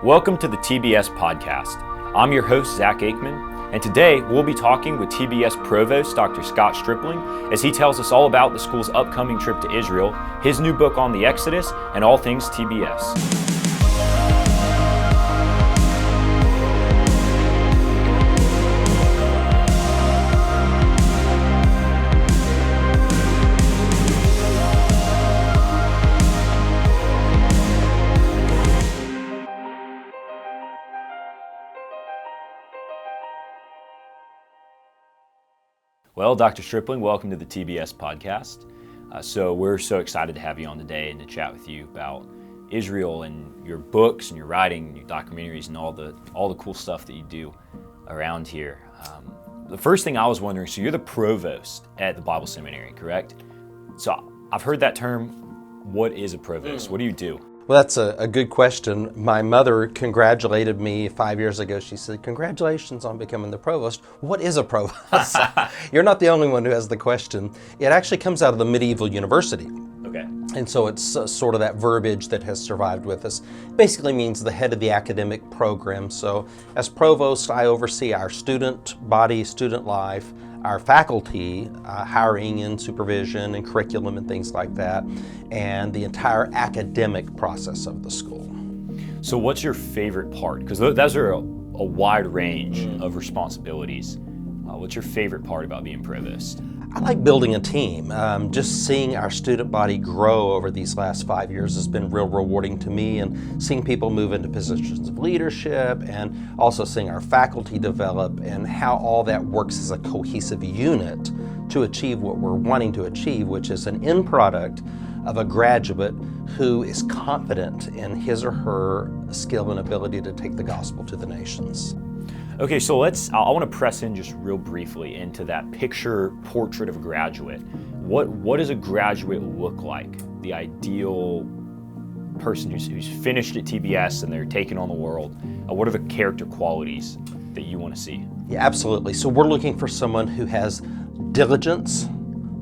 Welcome to the TBS Podcast. I'm your host, Zach Aikman, and today we'll be talking with TBS Provost Dr. Scott Stripling as he tells us all about the school's upcoming trip to Israel, his new book on the Exodus, and all things TBS. Well, Dr. Stripling, welcome to the TBS Podcast. So we're so excited to have you on today and to chat with you about Israel and your books and your writing, and your documentaries, and all the cool stuff that you do around here. The first thing I was wondering, so you're the provost at the Bible Seminary, correct? So I've heard that term. What is a provost? What do you do? Well, that's a good question. My mother congratulated me 5 years ago. She said, "Congratulations on becoming the provost." What is a provost? You're not the only one who has the question. It actually comes out of the medieval university. Okay. And so it's sort of that verbiage that has survived with us. Basically means the head of the academic program. So as provost, I oversee our student body, student life, our faculty, hiring and supervision and curriculum and things like that, and the entire academic process of the school. So what's your favorite part? Because those are a wide range of responsibilities. What's your favorite part about being provost? I like building a team. Just seeing our student body grow over these last 5 years has been real rewarding to me, and seeing people move into positions of leadership, and also seeing our faculty develop and how all that works as a cohesive unit to achieve what we're wanting to achieve, which is an end product of a graduate who is confident in his or her skill and ability to take the gospel to the nations. Okay, so I want to press in just real briefly into that portrait of a graduate. What does a graduate look like? The ideal person who's finished at TBS and they're taking on the world. What are the character qualities that you want to see? Yeah, absolutely. So we're looking for someone who has diligence,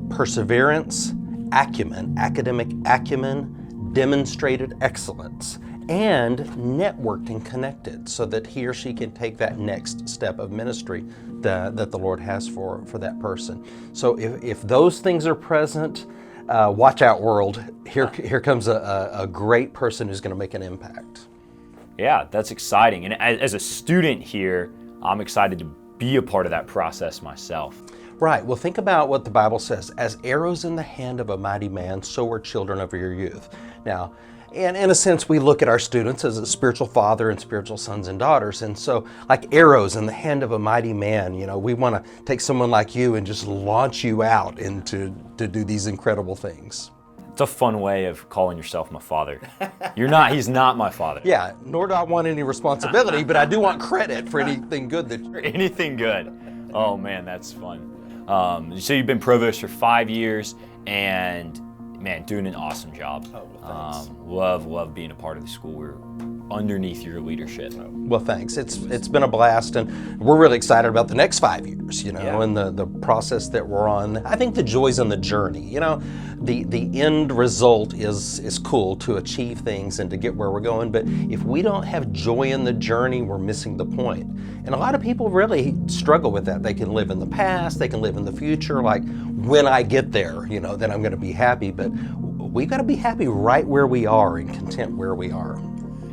perseverance, acumen, academic acumen, demonstrated excellence, and networked and connected so that he or she can take that next step of ministry that the Lord has for that person. So if those things are present, watch out, world. Here comes a great person who's going to make an impact. Yeah, that's exciting. And as a student here, I'm excited to be a part of that process myself. Right. Well, think about what the Bible says. As arrows in the hand of a mighty man, so are children of your youth. Now, and in a sense, we look at our students as a spiritual father and spiritual sons and daughters. And so, like arrows in the hand of a mighty man, we want to take someone like you and just launch you out to do these incredible things. It's a fun way of calling yourself my father. He's not my father. Yeah, nor do I want any responsibility, but I do want credit for anything good Anything good. Oh man, that's fun. So you've been provost for 5 years, and man, doing an awesome job. Oh, well, thanks. Love being a part of the school. We're underneath your leadership. Well, thanks. It's been a blast, and we're really excited about the next 5 years, and the process that we're on. I think the joy's in the journey. The end result is cool to achieve things and to get where we're going, but if we don't have joy in the journey, we're missing the point. And a lot of people really struggle with that. They can live in the past, they can live in the future, like when I get there, then I'm going to be happy, but we've got to be happy right where we are and content where we are.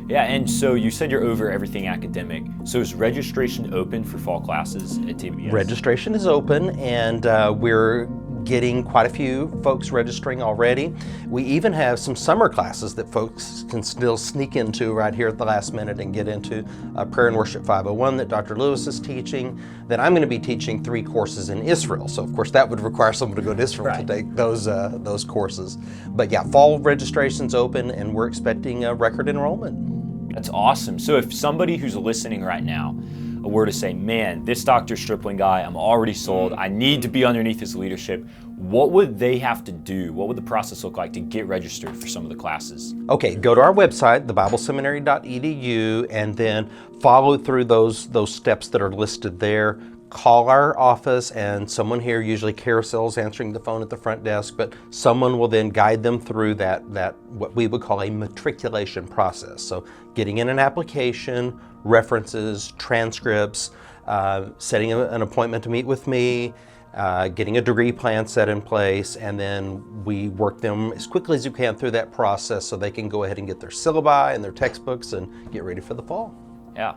Yeah, and so you said you're over everything academic. So is registration open for fall classes at TBS? Registration is open, and we're getting quite a few folks registering already. We even have some summer classes that folks can still sneak into right here at the last minute and get into. Prayer and Worship 501 that Dr. Lewis is teaching. Then I'm going to be teaching 3 courses in Israel. So of course that would require someone to go to Israel to take those courses. But yeah, fall registration's open, and we're expecting a record enrollment. That's awesome. So if somebody who's listening right now were to say, man, this Dr. Stripling guy, I'm already sold, I need to be underneath his leadership, what would they have to do? What would the process look like to get registered for some of the classes? Okay, go to our website, TheBibleSeminary.edu, and then follow through those steps that are listed there. call our office, and someone here, usually carousels answering the phone at the front desk, but someone will then guide them through that what we would call a matriculation process. So getting in an application, references, transcripts, setting an appointment to meet with me, getting a degree plan set in place, and then we work them as quickly as you can through that process so they can go ahead and get their syllabi and their textbooks and get ready for the fall. Yeah.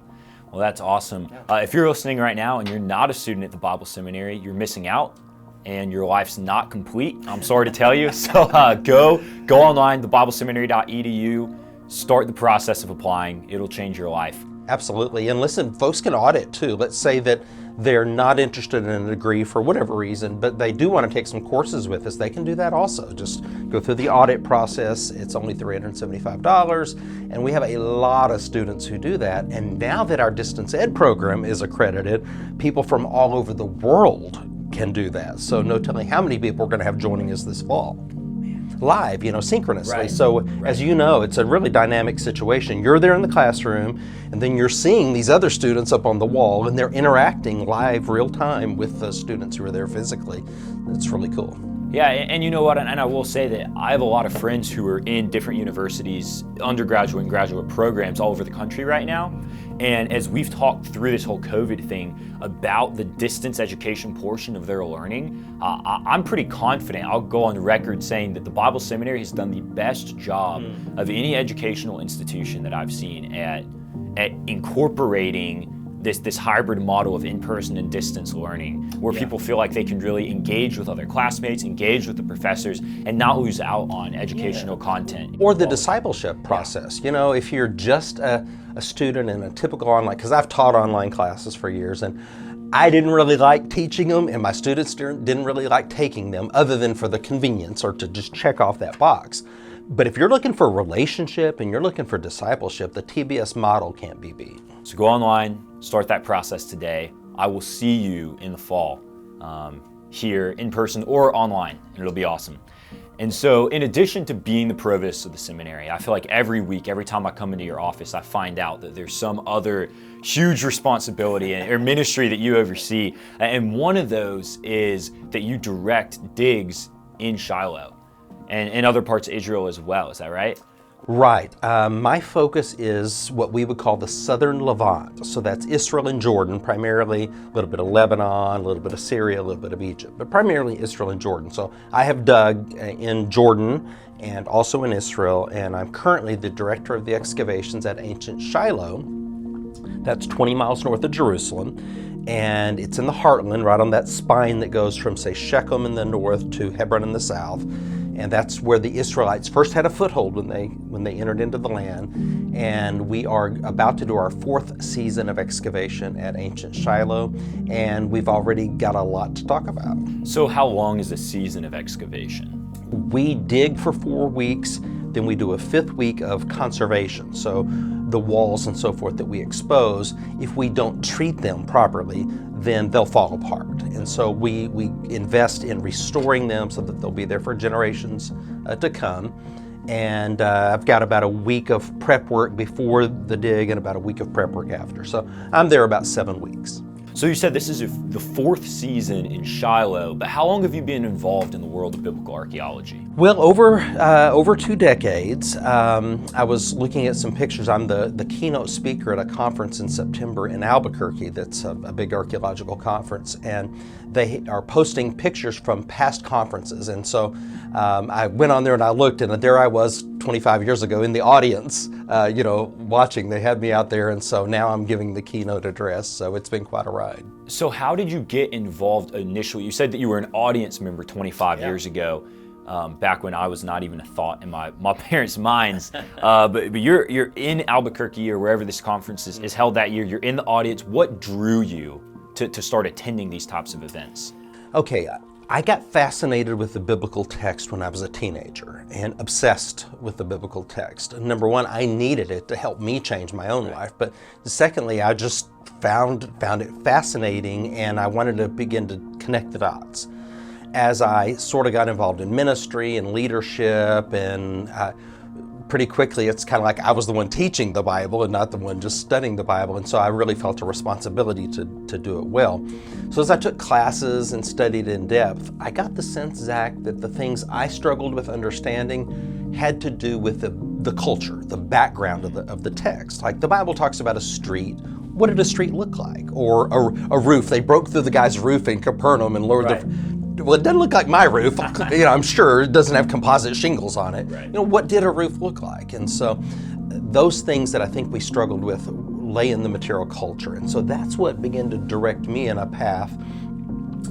Well, that's awesome. If you're listening right now and you're not a student at the Bible Seminary, you're missing out and your life's not complete. I'm sorry to tell you. So go online, TheBibleSeminary.edu, start the process of applying. It'll change your life. Absolutely. And listen, folks can audit too. Let's say that they're not interested in a degree for whatever reason, but they do want to take some courses with us. They can do that also. Just go through the audit process. It's only $375, and we have a lot of students who do that. And now that our distance ed program is accredited, people from all over the world can do that. So no telling how many people we're going to have joining us this fall. Live, synchronously. Right. So as you know, it's a really dynamic situation. You're there in the classroom, and then you're seeing these other students up on the wall, and they're interacting live, real time with the students who are there physically. It's really cool. Yeah, and you know what, and I will say that I have a lot of friends who are in different universities, undergraduate and graduate programs all over the country right now. And as we've talked through this whole COVID thing about the distance education portion of their learning, I'm pretty confident, I'll go on record saying that the Bible Seminary has done the best job of any educational institution that I've seen at incorporating this hybrid model of in-person and distance learning, where people feel like they can really engage with other classmates, engage with the professors, and not lose out on educational content. Or the discipleship process. If you're just a student in a typical online, because I've taught online classes for years, and I didn't really like teaching them, and my students didn't really like taking them, other than for the convenience or to just check off that box. But if you're looking for relationship and you're looking for discipleship, the TBS model can't be beat. So go online, start that process today. I will see you in the fall, here in person or online, and it'll be awesome. And so in addition to being the provost of the seminary, I feel like every week, every time I come into your office, I find out that there's some other huge responsibility or ministry that you oversee. And one of those is that you direct digs in Shiloh and in other parts of Israel as well. Is that right? Right. My focus is what we would call the Southern Levant. So that's Israel and Jordan, primarily a little bit of Lebanon, a little bit of Syria, a little bit of Egypt, but primarily Israel and Jordan. So I have dug in Jordan and also in Israel, and I'm currently the director of the excavations at ancient Shiloh. That's 20 miles north of Jerusalem, and it's in the heartland, right on that spine that goes from, say, Shechem in the north to Hebron in the south. And that's where the Israelites first had a foothold when they entered into the land. And we are about to do our 4th season of excavation at ancient Shiloh, and we've already got a lot to talk about. So how long is a season of excavation? We dig for 4 weeks, then we do a 5th week of conservation. So the walls and so forth that we expose, if we don't treat them properly, then they'll fall apart. And so we invest in restoring them so that they'll be there for generations to come. And I've got about a week of prep work before the dig and about a week of prep work after. So I'm there about 7 weeks. So you said this is the 4th season in Shiloh, but how long have you been involved in the world of biblical archaeology? Well, over 2 decades. I was looking at some pictures. I'm the keynote speaker at a conference in September in Albuquerque that's a big archaeological conference, and they are posting pictures from past conferences. And so I went on there and I looked, and there I was 25 years ago in the audience, watching. They had me out there, and so now I'm giving the keynote address, so it's been quite a ride. So how did you get involved initially? You said that you were an audience member 25 years ago, back when I was not even a thought in my parents' minds. But you're in Albuquerque or wherever this conference is held that year. You're in the audience. What drew you to start attending these types of events? Okay, I got fascinated with the biblical text when I was a teenager and obsessed with the biblical text. Number one, I needed it to help me change my own life. But secondly, I just found it fascinating, and I wanted to begin to connect the dots. As I sort of got involved in ministry and leadership and pretty quickly, it's kind of like I was the one teaching the Bible and not the one just studying the Bible. And so I really felt a responsibility to do it well. So as I took classes and studied in depth, I got the sense, Zach, that the things I struggled with understanding had to do with the culture, the background of the text. Like the Bible talks about a street. What did a street look like? Or a roof. They broke through the guy's roof in Capernaum and lowered well, it doesn't look like my roof. I'm sure it doesn't have composite shingles on it. Right. What did a roof look like? And so those things that I think we struggled with lay in the material culture. And so that's what began to direct me in a path.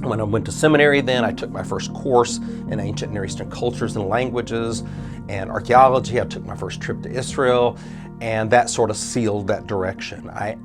When I went to seminary then, I took my first course in ancient Near Eastern cultures and languages and archaeology. I took my first trip to Israel, and that sort of sealed that direction. I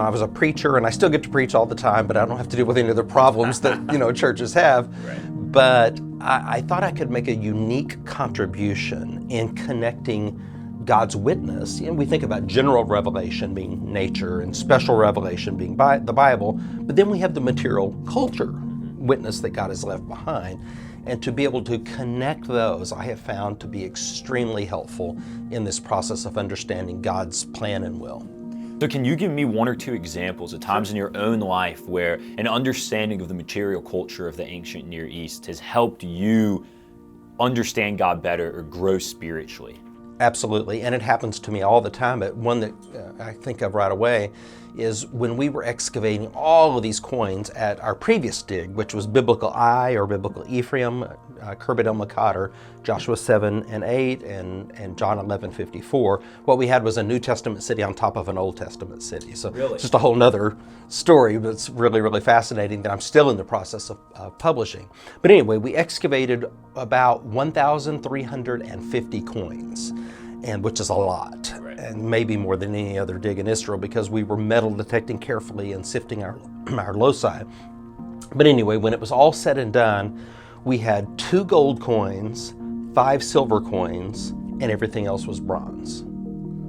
was a preacher, and I still get to preach all the time, but I don't have to deal with any of the problems that churches have. Right. But I thought I could make a unique contribution in connecting God's witness. We think about general revelation being nature and special revelation being the Bible, but then we have the material culture witness that God has left behind. And to be able to connect those, I have found to be extremely helpful in this process of understanding God's plan and will. So can you give me one or two examples of times in your own life where an understanding of the material culture of the ancient Near East has helped you understand God better or grow spiritually? Absolutely, and it happens to me all the time, but one that I think of right away is when we were excavating all of these coins at our previous dig, which was Biblical Ai or Biblical Ephraim, Khirbet el-Makader, Joshua 7 and 8, and John 11:54. What we had was a New Testament city on top of an Old Testament city. So Really? It's just a whole nother story, but it's really, really fascinating that I'm still in the process of publishing. But anyway, we excavated about 1,350 coins, and which is a lot, Right. and maybe more than any other dig in Israel because we were metal detecting carefully and sifting our loci. But anyway, when it was all said and done, we had 2 gold coins, 5 silver coins, and everything else was bronze.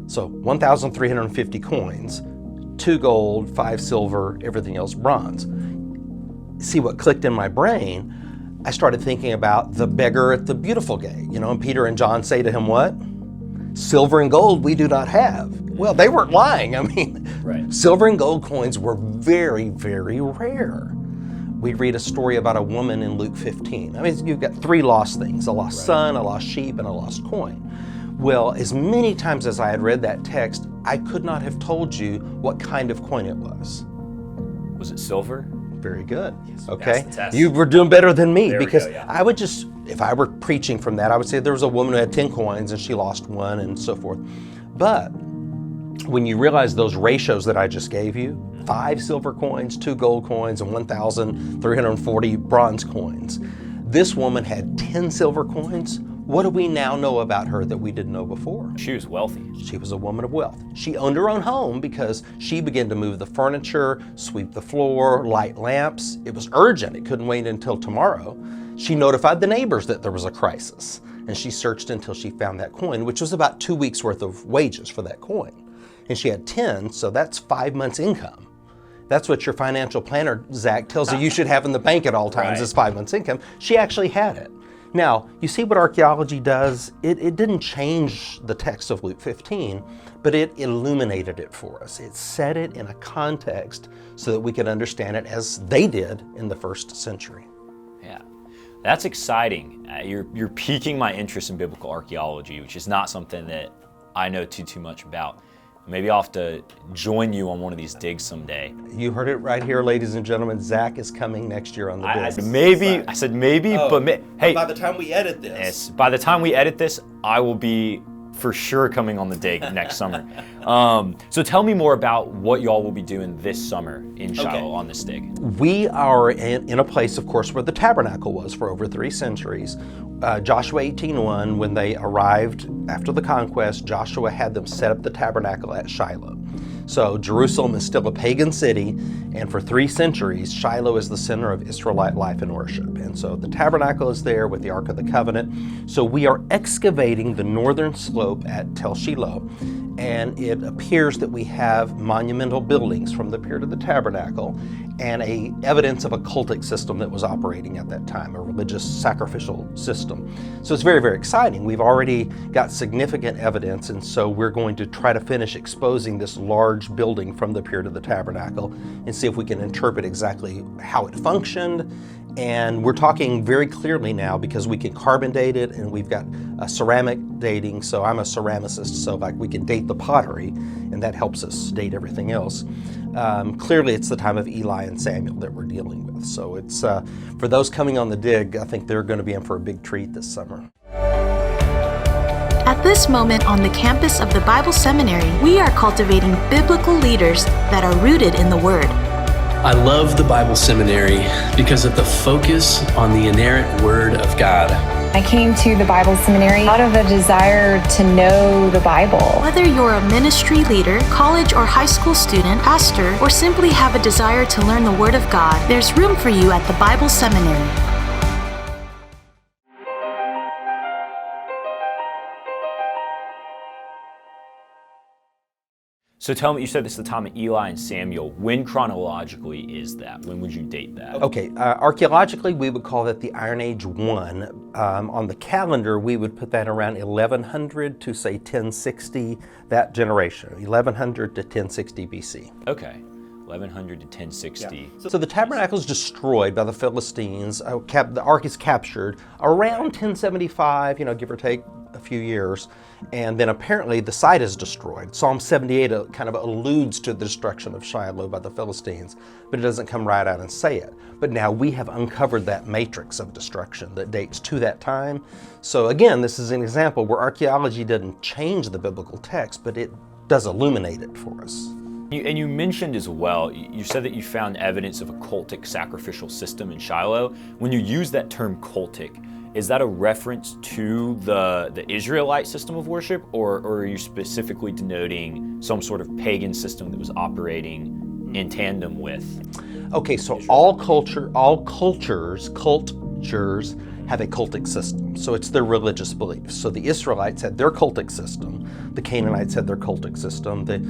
So 1,350 coins, 2 gold, 5 silver, everything else bronze. See what clicked in my brain? I started thinking about the beggar at the beautiful gate, and Peter and John say to him, what? Silver and gold we do not have. Well, they weren't lying. Right. Silver and gold coins were very, very rare. We read a story about a woman in Luke 15. You've got 3 lost things, a lost son, a lost sheep, and a lost coin. Well, as many times as I had read that text, I could not have told you what kind of coin it was. Was it silver? Very good. Yes, okay. passed the test. You were doing better than me There we because go, yeah. I would just, if I were preaching from that, I would say there was a woman who had 10 coins and she lost 1 and so forth. But when you realize those ratios that I just gave you, 5 silver coins, 2 gold coins, and 1,340 bronze coins, this woman had 10 silver coins. What do we now know about her that we didn't know before? She was wealthy. She was a woman of wealth. She owned her own home because she began to move the furniture, sweep the floor, light lamps. It was urgent. It couldn't wait until tomorrow. She notified the neighbors that there was a crisis, and she searched until she found that coin, which was about 2 weeks worth of wages for that coin. And she had 10, so that's 5 months' income. That's what your financial planner, Zach, tells you should have in the bank at all times Right. is 5 months' income. She actually had it. Now, you see what archaeology does? It didn't change the text of Luke 15, but it illuminated it for us. It set it in a context so that we could understand it as they did in the first century. Yeah, that's exciting. You're piquing my interest in biblical archaeology, which is not something that I know too much about. Maybe I'll have to join you on one of these digs someday. You heard it right here, ladies and gentlemen. Zach is coming next year on the I disc. said maybe, but hey, by the time we edit this, yes, by the time we edit this, I will be for sure coming on the dig next summer. So tell me more about what y'all will be doing this summer in Shiloh on this dig. we are in a place, of course, where the tabernacle was for over 3 centuries. Joshua 18:1, when they arrived after the conquest, Joshua had them set up the tabernacle at Shiloh. So Jerusalem is still a pagan city, and for 3 centuries, Shiloh is the center of Israelite life and worship. And so the tabernacle is there with the Ark of the Covenant. So we are excavating the northern slope at Tel Shiloh, and it appears that we have monumental buildings from the period of the tabernacle and evidence of a cultic system that was operating at that time, a religious sacrificial system. So it's very, very exciting. We've already got significant evidence, and so we're going to try to finish exposing this large building from the period of the tabernacle and see if we can interpret exactly how it functioned. And we're talking very clearly now because we can carbon date it, and we've got a ceramic dating. So I'm a ceramicist, so like we can date the pottery, and that helps us date everything else. Clearly it's the time of Eli and Samuel that we're dealing with. So it's for those coming on the dig, I think they're going to be in for a big treat this summer. At this moment on the campus of the Bible Seminary, we are cultivating biblical leaders that are rooted in the Word. I love the Bible Seminary because of the focus on the inerrant Word of God. I came to the Bible Seminary out of a desire to know the Bible. Whether you're a ministry leader, college or high school student, pastor, or simply have a desire to learn the Word of God, there's room for you at the Bible Seminary. So tell me, you said this is the time of Eli and Samuel. When chronologically is that? When would you date that? Okay, archaeologically we would call that the Iron Age 1. On the calendar we would put that around 1100 to say 1060, that generation, 1100 to 1060 BC. Okay, 1100 to 1060. Yeah. So the tabernacle is destroyed by the Philistines. The ark is captured around 1075, give or take a few years, and then apparently the site is destroyed. Psalm 78 kind of alludes to the destruction of Shiloh by the Philistines, but it doesn't come right out and say it. But now we have uncovered that matrix of destruction that dates to that time. So again, this is an example where archaeology doesn't change the biblical text, but it does illuminate it for us. And you mentioned as well, you said that you found evidence of a cultic sacrificial system in Shiloh. When you use that term cultic, is that a reference to the Israelite system of worship, or are you specifically denoting some sort of pagan system that was operating in tandem with? Okay, so all cultures have a cultic system. So it's their religious beliefs. So the Israelites had their cultic system, the Canaanites had their cultic system, the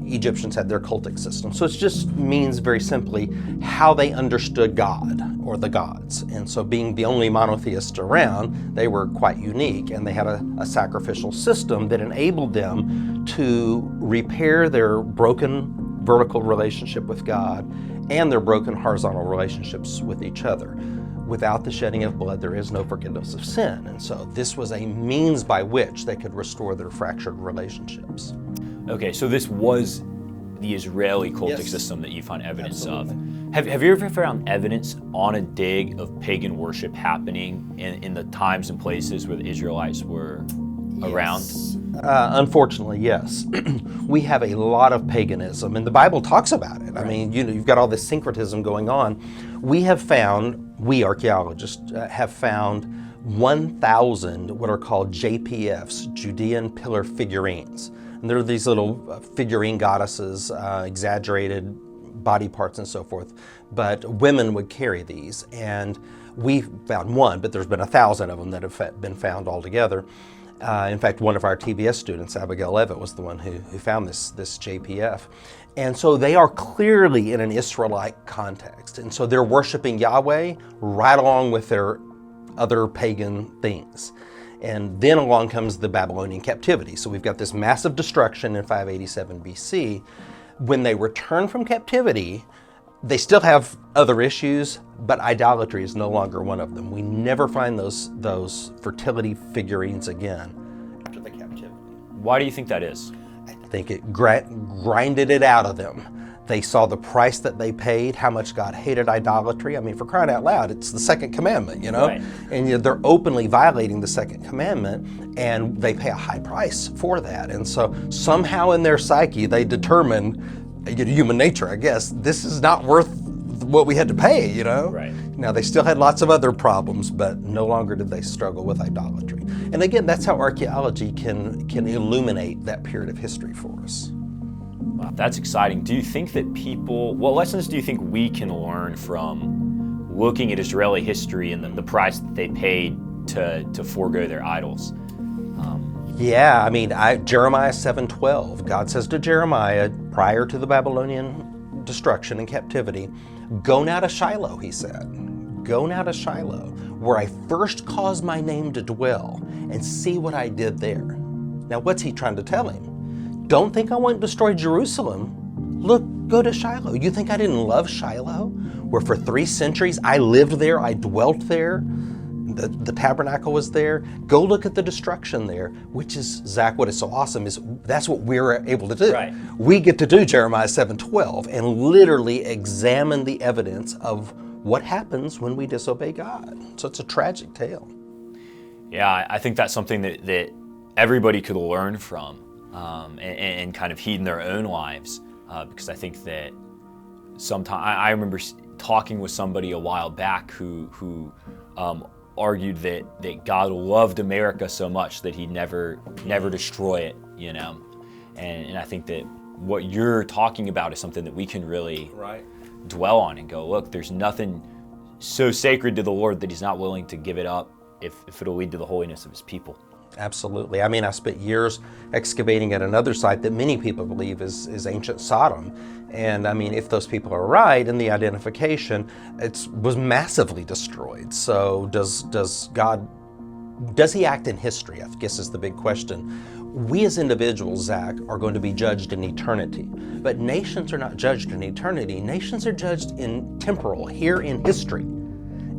Egyptians had their cultic system. So it just means very simply how they understood God or the gods. And so being the only monotheist around, they were quite unique, and they had a sacrificial system that enabled them to repair their broken vertical relationship with God and their broken horizontal relationships with each other. Without the shedding of blood, there is no forgiveness of sin. And so this was a means by which they could restore their fractured relationships. Okay, so this was the Israeli cultic system that you find evidence of. Have you ever found evidence on a dig of pagan worship happening in the times and places where the Israelites were around? Unfortunately, yes. We have a lot of paganism, and the Bible talks about it. Right. I mean, you've got all this syncretism going on. We archaeologists have found 1,000 what are called JPFs, Judean pillar figurines. And they're these little figurine goddesses, exaggerated body parts and so forth, but women would carry these. And we found one, but there's been 1,000 of them that have been found altogether. In fact, one of our TBS students, Abigail Levitt, was the one who found this JPF. And so they are clearly in an Israelite context. And so they're worshiping Yahweh right along with their other pagan things. And then along comes the Babylonian captivity. So we've got this massive destruction in 587 BC. When they return from captivity, they still have other issues, but idolatry is no longer one of them. We never find those fertility figurines again after the captivity. Why do you think that is? I think it grinded it out of them. They saw the price that they paid, how much God hated idolatry. I mean, for crying out loud, it's the second commandment, Right. And they're openly violating the second commandment, and they pay a high price for that. And so somehow in their psyche, they determine, human nature, I guess, this is not worth what we had to pay, Right. Now, they still had lots of other problems, but no longer did they struggle with idolatry. And again, that's how archaeology can illuminate that period of history for us. Wow, that's exciting. Do you think that what lessons do you think we can learn from looking at Israeli history and the price that they paid to forego their idols? Yeah, I mean, Jeremiah 7:12, God says to Jeremiah, prior to the Babylonian destruction and captivity, "Go now to Shiloh," he said. "Go now to Shiloh, where I first caused my name to dwell, and see what I did there." Now, what's he trying to tell him? Don't think I won't destroy Jerusalem. Look, go to Shiloh. You think I didn't love Shiloh, where for 3 centuries I lived there, I dwelt there? The tabernacle was there. Go look at the destruction there, which is, Zach, what is so awesome is that's what we're able to do. Right. We get to do Jeremiah 7:12 and literally examine the evidence of what happens when we disobey God. So it's a tragic tale. Yeah, I think that's something that everybody could learn from and kind of heed in their own lives, because I think that sometimes I remember talking with somebody a while back who argued that God loved America so much that he'd never destroy it, you know. And I think that what you're talking about is something that we can really dwell on and go, look, there's nothing so sacred to the Lord that he's not willing to give it up if it'll lead to the holiness of his people. Absolutely. I mean, I spent years excavating at another site that many people believe is ancient Sodom. And I mean, if those people are right in the identification, it was massively destroyed. So does he act in history? I guess is the big question. We as individuals, Zach, are going to be judged in eternity. But nations are not judged in eternity. Nations are judged in temporal, here in history.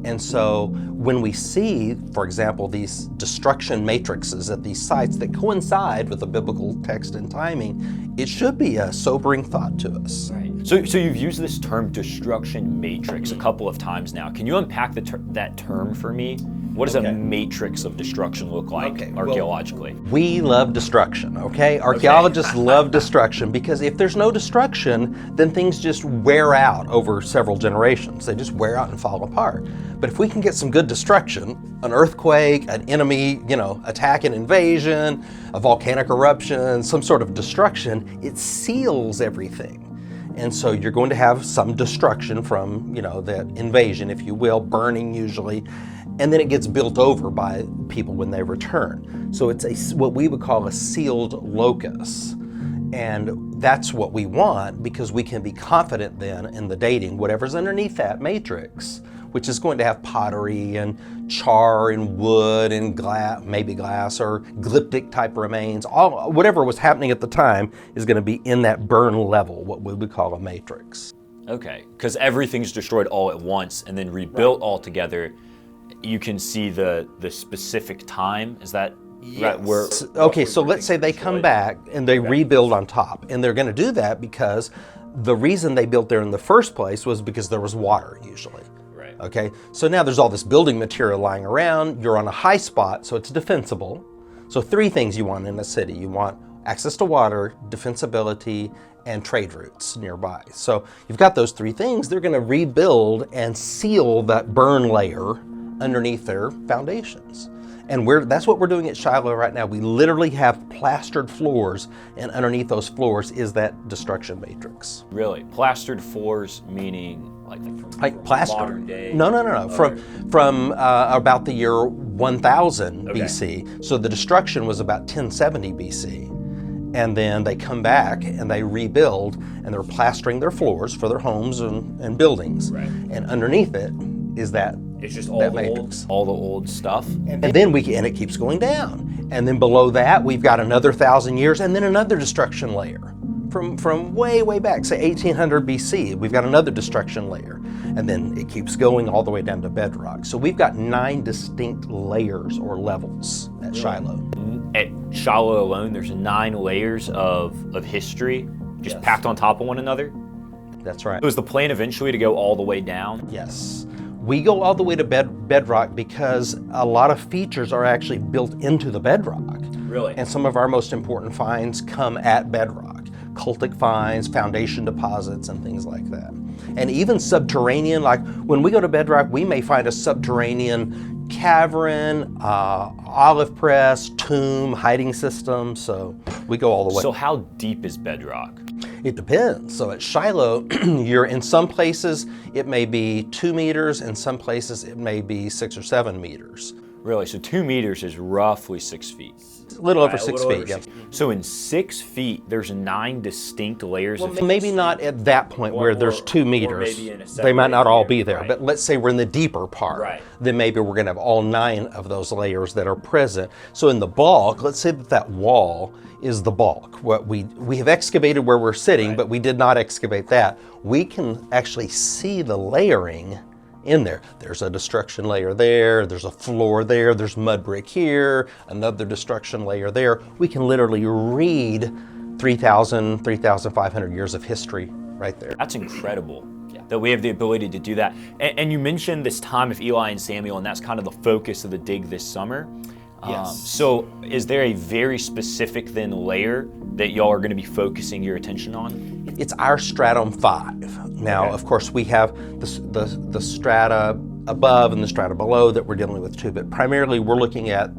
And so when we see, for example, these destruction matrices at these sites that coincide with the biblical text and timing, it should be a sobering thought to us. Right. So you've used this term destruction matrix a couple of times now. Can you unpack that term for me? What does a matrix of destruction look like archaeologically? We love destruction, okay? Archaeologists love destruction because if there's no destruction, then things just wear out over several generations. They just wear out and fall apart. But if we can get some good destruction, an earthquake, an enemy, attack and invasion, a volcanic eruption, some sort of destruction, it seals everything. And so you're going to have some destruction from, that invasion, if you will, burning usually, and then it gets built over by people when they return. So it's what we would call a sealed locus. And that's what we want because we can be confident then in the dating, whatever's underneath that matrix, which is going to have pottery and char and wood and glass, maybe glass or glyptic type remains. Whatever was happening at the time is going to be in that burn level, what we would call a matrix. Okay, because everything's destroyed all at once and then rebuilt all together. You can see the specific time. Is that right? Okay, so let's say they come back and they rebuild on top. And they're going to do that because the reason they built there in the first place was because there was water usually. Right. Okay, so now there's all this building material lying around. You're on a high spot, so it's defensible. So 3 things you want in a city. You want access to water, defensibility, and trade routes nearby. So you've got those 3 things. They're going to rebuild and seal that burn layer underneath their foundations. And that's what we're doing at Shiloh right now. We literally have plastered floors, and underneath those floors is that destruction matrix. Really? Plastered floors meaning like plastered? Modern day? No. From about the year 1000 BC. So the destruction was about 1070 BC. And then they come back and they rebuild, and they're plastering their floors for their homes and buildings. Right. And underneath it is that it's just all the old stuff. And then it keeps going down. And then below that, we've got another 1,000 years and then another destruction layer. From way, way back, say 1800 BC, we've got another destruction layer. And then it keeps going all the way down to bedrock. So we've got 9 distinct layers or levels at Shiloh. At Shiloh alone, there's 9 layers of history just packed on top of one another? That's right. So is the plan eventually to go all the way down? Yes. We go all the way to bedrock because a lot of features are actually built into the bedrock. Really? And some of our most important finds come at bedrock. Cultic finds, foundation deposits, and things like that. And even subterranean, like when we go to bedrock, we may find a subterranean cavern, olive press, tomb, hiding system. So we go all the way. So how deep is bedrock? It depends. So at Shiloh, you're in some places it may be 2 meters, in some places it may be 6 or 7 meters. Really? So 2 meters is roughly 6 feet. A little over 6 feet, yeah. So in 6 feet, there's 9 distinct layers of Maybe not at that point where there's 2 meters. maybe in a They might not all be there, right. but let's say we're in the deeper part. Right. Then maybe we're going to have all 9 of those layers that are present. So in the bulk, let's say that wall is the bulk. What we have excavated where we're sitting, but we did not excavate that. We can actually see the layering in there. There's a destruction layer there, there's a floor there, there's mud brick here, another destruction layer there. We can literally read 3,500 years of history right there. That's incredible that we have the ability to do that. And you mentioned this time of Eli and Samuel, and that's kind of the focus of the dig this summer. Yes. So is there a very specific then layer that y'all are going to be focusing your attention on? It's our stratum 5. Now, Okay. of course, we have the strata above and the strata below that we're dealing with too, but primarily we're looking at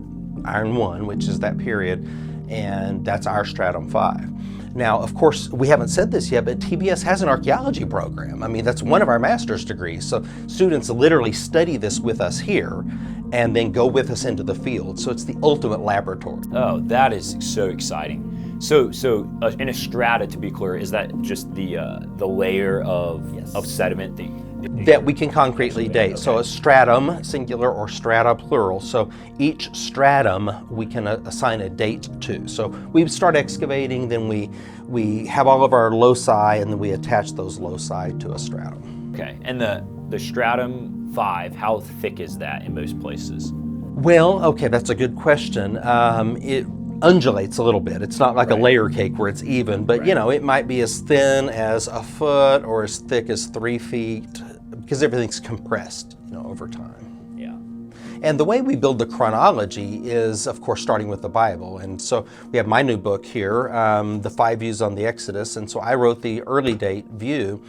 Iron 1, which is that period, and that's our stratum 5. Now, of course, we haven't said this yet, but TBS has an archaeology program. I mean, that's one of our master's degrees. So students literally study this with us here and then go with us into the field. So it's the ultimate laboratory. Oh, that is so exciting. So in a strata, to be clear, is that just the layer of sediment That we can concretely date. So a stratum, singular, or strata, plural. So each stratum we can assign a date to. So we start excavating, then we have all of our loci, and then we attach those loci to a stratum. Okay, and the stratum 5, how thick is that in most places? Well, okay, that's a good question. It undulates a little bit. It's not like a layer cake where it's even, but you know, it might be as thin as a foot or as thick as 3 feet because everything's compressed, you know, over time. Yeah. And the way we build the chronology is, of course, starting with the Bible. And so we have my new book here, The 5 Views on the Exodus. And so I wrote the early date view.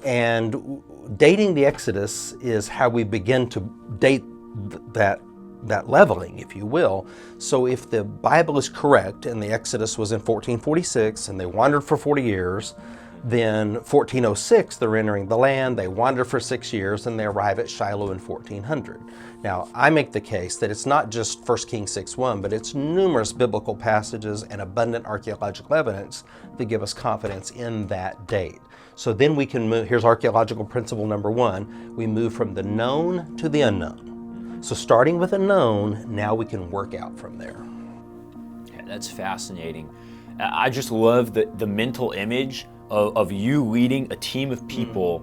And dating the Exodus is how we begin to date that leveling, if you will. So if the Bible is correct and the Exodus was in 1446 and they wandered for 40 years, then 1406 they're entering the land, they wander for 6 years, and they arrive at Shiloh in 1400. Now, I make the case that it's not just 1 Kings 6:1, but it's numerous biblical passages and abundant archaeological evidence that give us confidence in that date. So then we can move, here's archaeological principle number 1, we move from the known to the unknown. So starting with a known, now we can work out from there. Yeah, that's fascinating. I just love the mental image of you leading a team of people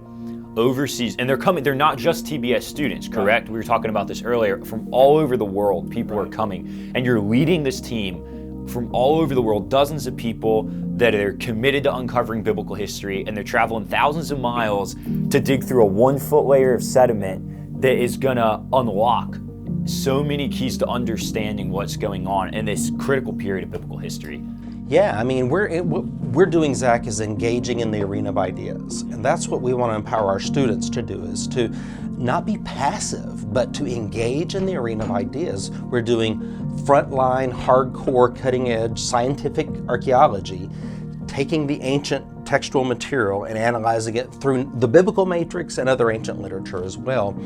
overseas, and they're not just TBS students, correct? Right. We were talking about this earlier. From all over the world, people are coming, and you're leading this team from all over the world, dozens of people that are committed to uncovering biblical history, and they're traveling thousands of miles to dig through a 1 foot layer of sediment that is gonna unlock so many keys to understanding what's going on in this critical period of biblical history. Yeah, I mean, what we're doing, Zach, is engaging in the arena of ideas. And that's what we want to empower our students to do, is to not be passive, but to engage in the arena of ideas. We're doing frontline, hardcore, cutting-edge scientific archaeology, taking the ancient textual material and analyzing it through the biblical matrix and other ancient literature as well.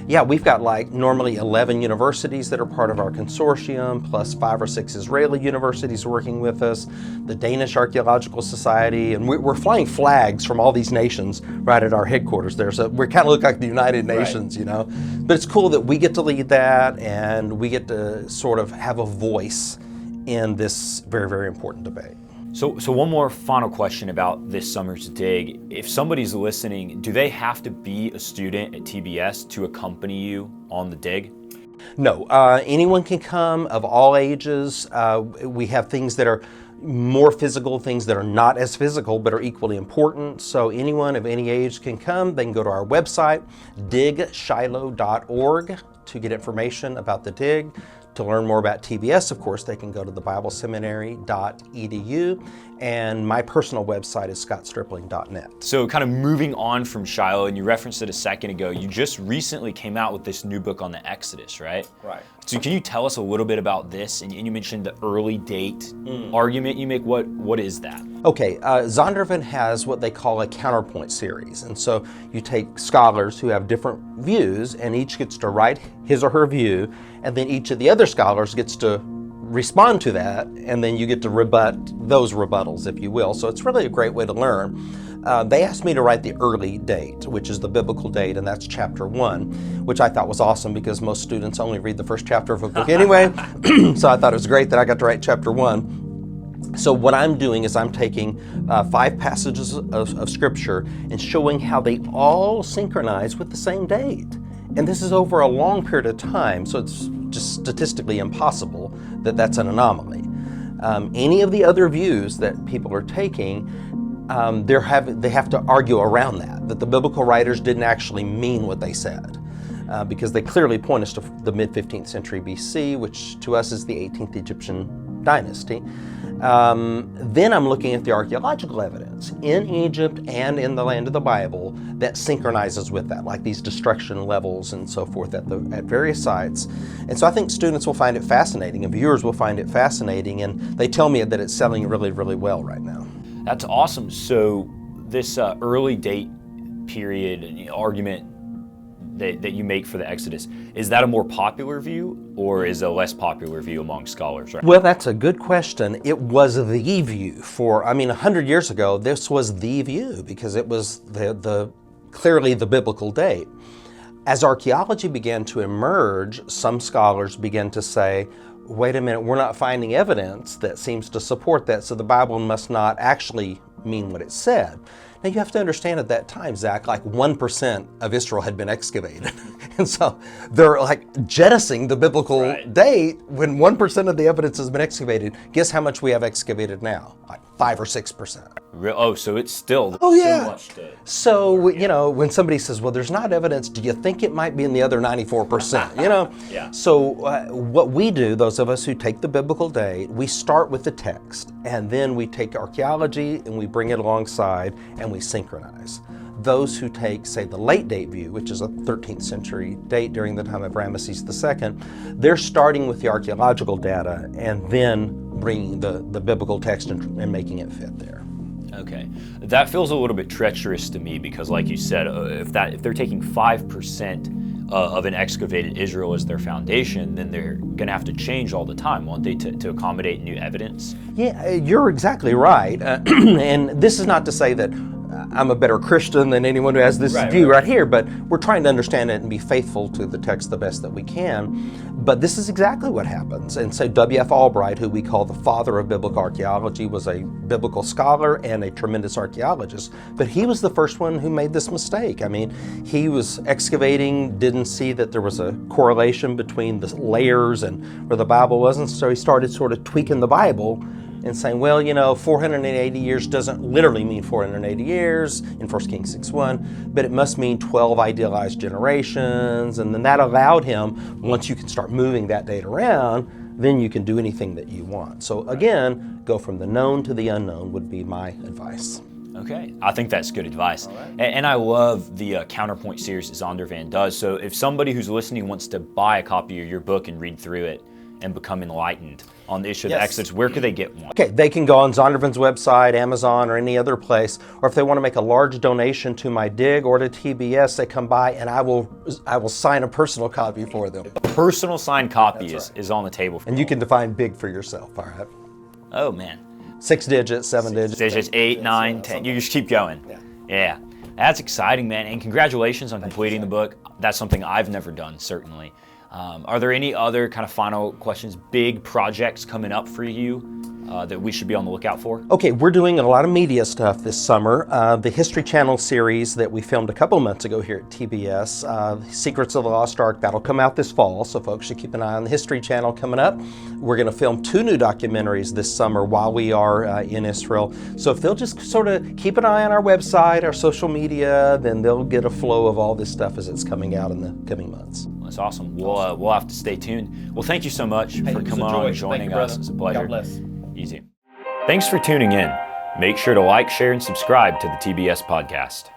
Yeah, we've got like normally 11 universities that are part of our consortium, plus 5 or 6 Israeli universities working with us, the Danish Archaeological Society, and we're flying flags from all these nations right at our headquarters there. So we kind of look like the United Nations, you know. But it's cool that we get to lead that and we get to sort of have a voice in this very, very important debate. So one more final question about this summer's dig. If somebody's listening, do they have to be a student at TBS to accompany you on the dig? No, anyone can come of all ages. We have things that are more physical, things that are not as physical but are equally important. So anyone of any age can come. They can go to our website, digshiloh.org, to get information about the dig. To learn more about TBS, of course, they can go to TheBibleSeminary.edu, and my personal website is scottstripling.net. So kind of moving on from Shiloh, and you referenced it a second ago, you just recently came out with this new book on the Exodus, right? Right. So can you tell us a little bit about this? And you mentioned the early date argument you make. What is that? Okay, Zondervan has what they call a counterpoint series. And so you take scholars who have different views, and each gets to write his or her view, and then each of the other scholars gets to respond to that, and then you get to rebut those rebuttals, if you will. So it's really a great way to learn. They asked me to write the early date, which is the biblical date, and that's chapter 1, which I thought was awesome because most students only read the first chapter of a book anyway. So I thought it was great that I got to write chapter 1. So what I'm doing is I'm taking 5 passages of scripture and showing how they all synchronize with the same date. And this is over a long period of time, so it's just statistically impossible that that's an anomaly. Any of the other views that people are taking, they have to argue around that the biblical writers didn't actually mean what they said, because they clearly point us to the mid-15th century BC, which to us is the 18th Egyptian dynasty. Then I'm looking at the archaeological evidence in Egypt and in the land of the Bible that synchronizes with that, like these destruction levels and so forth at various sites. And so I think students will find it fascinating and viewers will find it fascinating, and they tell me that it's selling really, really well right now. That's awesome. So this early date period argument that you make for the Exodus, is that a more popular view or is a less popular view among scholars? Right? Well, that's a good question. It was the view 100 years ago, this was the view because it was clearly the biblical date. As archaeology began to emerge, some scholars began to say, wait a minute, we're not finding evidence that seems to support that, so the Bible must not actually mean what it said. Now you have to understand at that time, Zach, like 1% of Israel had been excavated. And so they're like jettisoning the biblical date when 1% of the evidence has been excavated. Guess how much we have excavated now? Like 5 or 6%. Oh, so it's still so much to... So, when somebody says, well, there's not evidence, do you think it might be in the other 94%? Yeah. So what we do, those of us who take the biblical date, we start with the text, and then we take archaeology and we bring it alongside and we synchronize. Those who take, say, the late date view, which is a 13th century date during the time of Ramesses II, they're starting with the archaeological data and then bringing the biblical text and making it fit there. Okay, that feels a little bit treacherous to me because, like you said, if they're taking 5% of an excavated Israel as their foundation, then they're going to have to change all the time, won't they, to accommodate new evidence? Yeah, you're exactly right. And this is not to say that I'm a better Christian than anyone who has this view right here, but we're trying to understand it and be faithful to the text the best that we can. But this is exactly what happens. And so W.F. Albright, who we call the father of biblical archaeology, was a biblical scholar and a tremendous archaeologist. But he was the first one who made this mistake. I mean, he was excavating, didn't see that there was a correlation between the layers and where the Bible wasn't, so he started sort of tweaking the Bible and saying, well, 480 years doesn't literally mean 480 years in 1 Kings 6:1, but it must mean 12 idealized generations. And then that allowed him, once you can start moving that date around, then you can do anything that you want. So again, go from the known to the unknown would be my advice. Okay, I think that's good advice. Right. And I love the Counterpoint series that Zondervan does. So if somebody who's listening wants to buy a copy of your book and read through it and become enlightened on the issue of the Exodus, where could they get one? Okay, they can go on Zondervan's website, Amazon, or any other place. Or if they want to make a large donation to my dig or to TBS, they come by and I will sign a personal copy for them. A personal signed copy is on the table. And you can define big for yourself, all right? Oh, man. 6 digits, 7 digits. 6 digits, 8, 9, 10. You just keep going. Yeah. That's exciting, man. And congratulations on completing the book. That's something I've never done, certainly. Are there any other kind of final questions, big projects coming up for you that we should be on the lookout for? Okay, we're doing a lot of media stuff this summer. The History Channel series that we filmed a couple months ago here at TBS, Secrets of the Lost Ark, that'll come out this fall, so folks should keep an eye on the History Channel coming up. We're going to film 2 new documentaries this summer while we are in Israel. So if they'll just sort of keep an eye on our website, our social media, then they'll get a flow of all this stuff as it's coming out in the coming months. That's awesome. We'll have to stay tuned. Well, thank you so much for coming on and joining us. It's a pleasure. God bless. Easy. Thanks for tuning in. Make sure to like, share, and subscribe to the TBS Podcast.